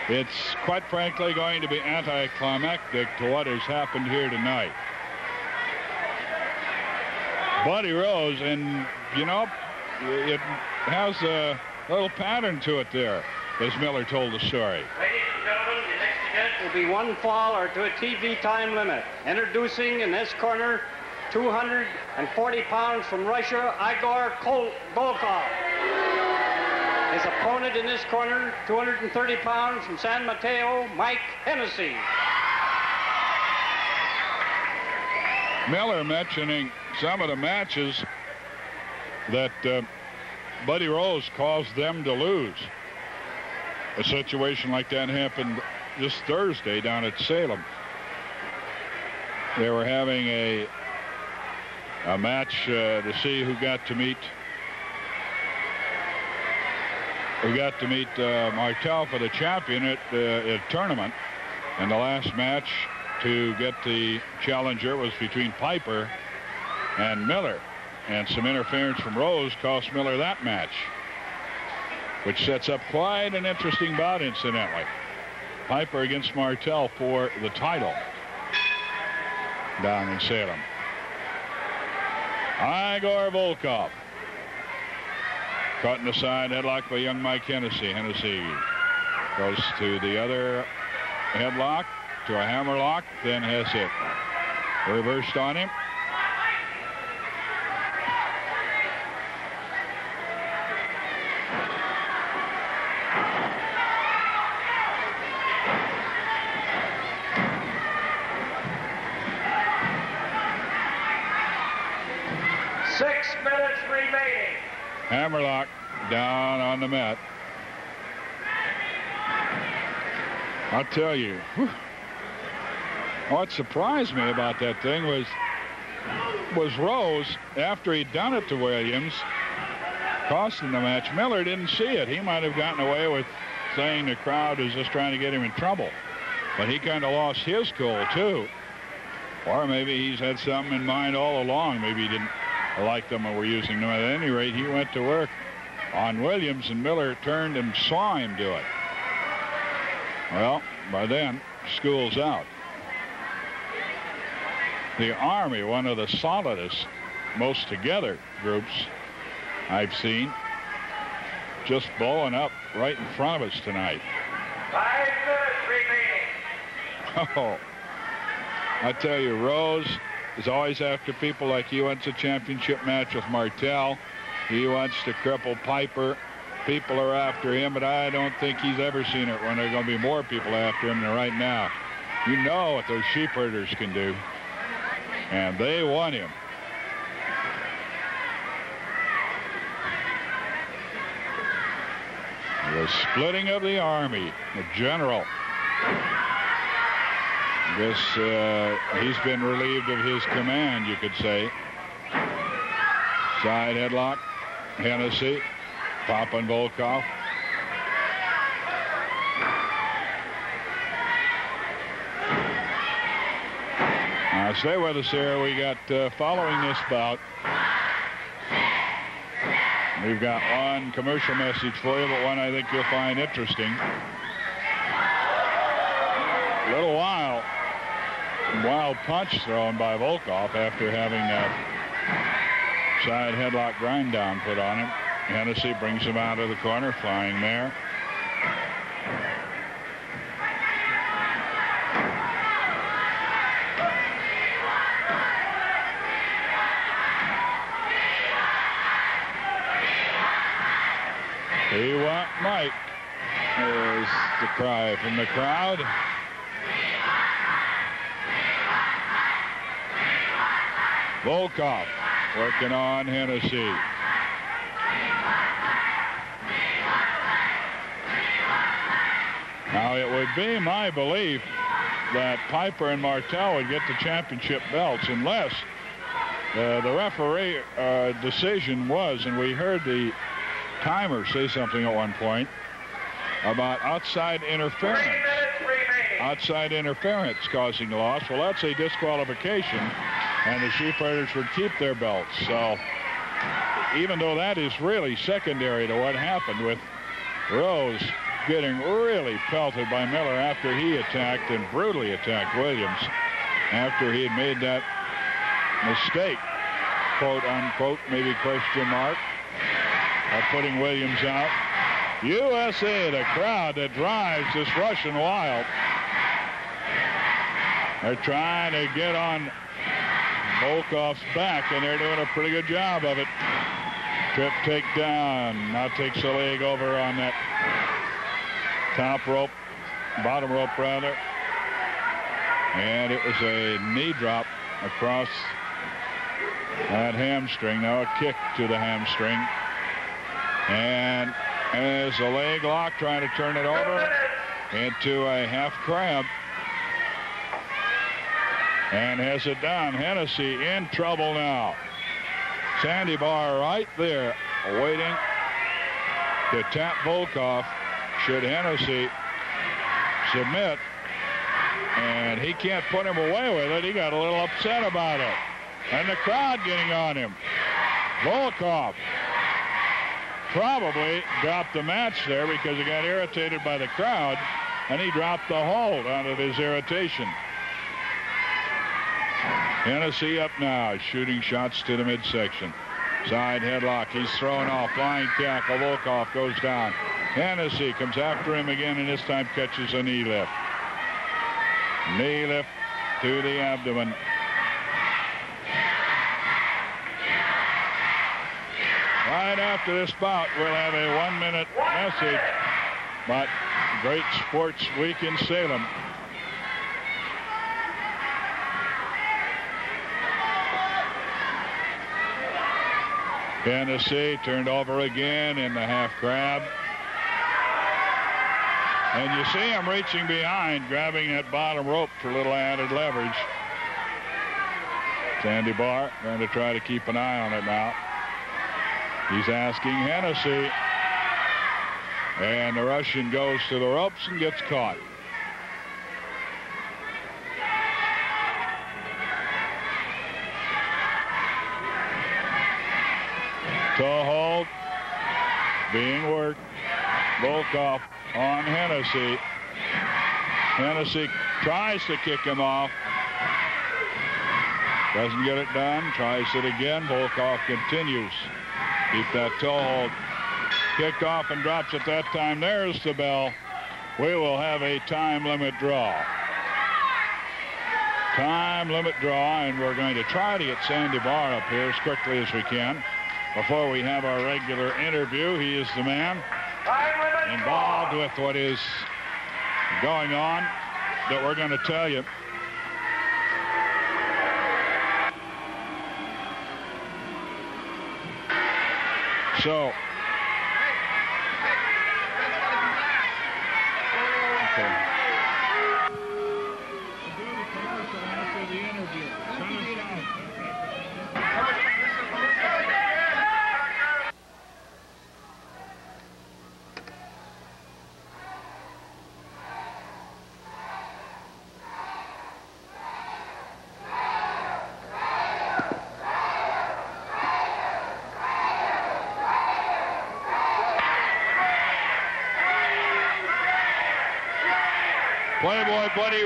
It's quite frankly going to be anticlimactic to what has happened here tonight. Buddy Rose, and you know, it has a little pattern to it there, as Miller told the story. Ladies and gentlemen, the next event will be one fall or to a TV time limit. Introducing in this corner, 240 pounds from Russia, Igor Volkoff. His opponent in this corner, 230 pounds from San Mateo, Mike Hennessy. Miller mentioning some of the matches that Buddy Rose caused them to lose. A situation like that happened this Thursday down at Salem. They were having a match to see who got to meet Martel for the champion at a tournament. And the last match to get the challenger was between Piper and Miller. And some interference from Rose cost Miller that match, which sets up quite an interesting bout, incidentally. Piper against Martel for the title down in Salem. Igor Volkoff. Caught in the side headlock by young Mike Hennessy. Hennessy goes to the other headlock, to a hammerlock, then has it reversed on him. Hammerlock down on the mat. I'll tell you, what surprised me about that thing was Rose, after he'd done it to Williams, costing the match. Miller didn't see it. He might have gotten away with saying the crowd is just trying to get him in trouble. But he kind of lost his cool, too. Or maybe he's had something in mind all along. Maybe he didn't like them and were using them. At any rate, he went to work on Williams, and Miller turned and saw him do it. Well, by then, school's out. The Army, one of the solidest, most together groups I've seen, just blowing up right in front of us tonight. 5 minutes remaining. Oh, I tell you, Rose is always after people like he wants a championship match with Martel. He wants to cripple Piper. People are after him, but I don't think he's ever seen it when there are going to be more people after him than right now. You know what those sheep herders can do. And they want him. The splitting of the Army, the general. I guess he's been relieved of his command, you could say. Side headlock, Hennessy, popping Volkoff. Now stay with us here. We got, following this bout, we've got one commercial message for you, but one I think you'll find interesting. A little wild punch thrown by Volkoff after having that side headlock grind down put on him. Hennessy brings him out of the corner, flying mare. He want Mike. There's the cry from the crowd. Volkoff working on Hennessy. Now, it would be my belief that Piper and Martel would get the championship belts unless the referee decision was, and we heard the timer say something at one point about outside interference. 3 minutes remaining. Outside interference causing the loss. Well, that's a disqualification, and the sheepherders would keep their belts. So even though that is really secondary to what happened with Rose getting really pelted by Miller after he attacked and brutally attacked Williams after he had made that mistake, quote unquote, maybe question mark, of putting Williams out. USA, the crowd that drives this Russian wild. They're trying to get on Volkoff's back, and they're doing a pretty good job of it. Trip takedown. Now takes the leg over on that top rope, bottom rope rather. And it was a knee drop across that hamstring. Now a kick to the hamstring. And there's a leg lock trying to turn it over into a half crab. And has it down. Hennessy in trouble now. Sandy Bar right there waiting to tap Volkoff should Hennessy submit. And he can't put him away with it. He got a little upset about it. And the crowd getting on him. Volkoff probably dropped the match there because he got irritated by the crowd, and he dropped the hold out of his irritation. Hennessy up now, shooting shots to the midsection. Side headlock. He's thrown off. Flying tackle. Volkoff goes down. Hennessy comes after him again, and this time catches a knee lift. Knee lift to the abdomen. Right after this bout, we'll have a 1-minute message about Great Sports Week in Salem. Hennessy turned over again in the half crab. And you see him reaching behind, grabbing that bottom rope for a little added leverage. Sandy Bar going to try to keep an eye on it now. He's asking Hennessy. And the Russian goes to the ropes and gets caught. Toe hold being worked. Volkoff on Hennessy. Hennessy tries to kick him off. Doesn't get it done. Tries it again. Volkoff continues. Keep that toe hold. Kicked off and drops it that time. There's the bell. We will have a time limit draw. Time limit draw, and we're going to try to get Sandy Bar up here as quickly as we can before we have our regular interview. He is the man involved with what is going on that we're going to tell you. So, okay. Playboy Buddy